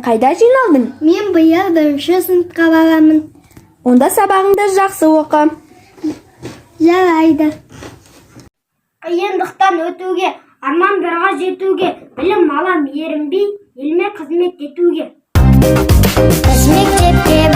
қайда жиналдың? Мен биыл 1-ші сыныпқа барамын. Онда сабағыңды жақсы оқы. Жарайды. Қиындықтан өтуге, армандарға жетуге, білім алам ерінбей, еліме қызмет етуге. Біз мектепке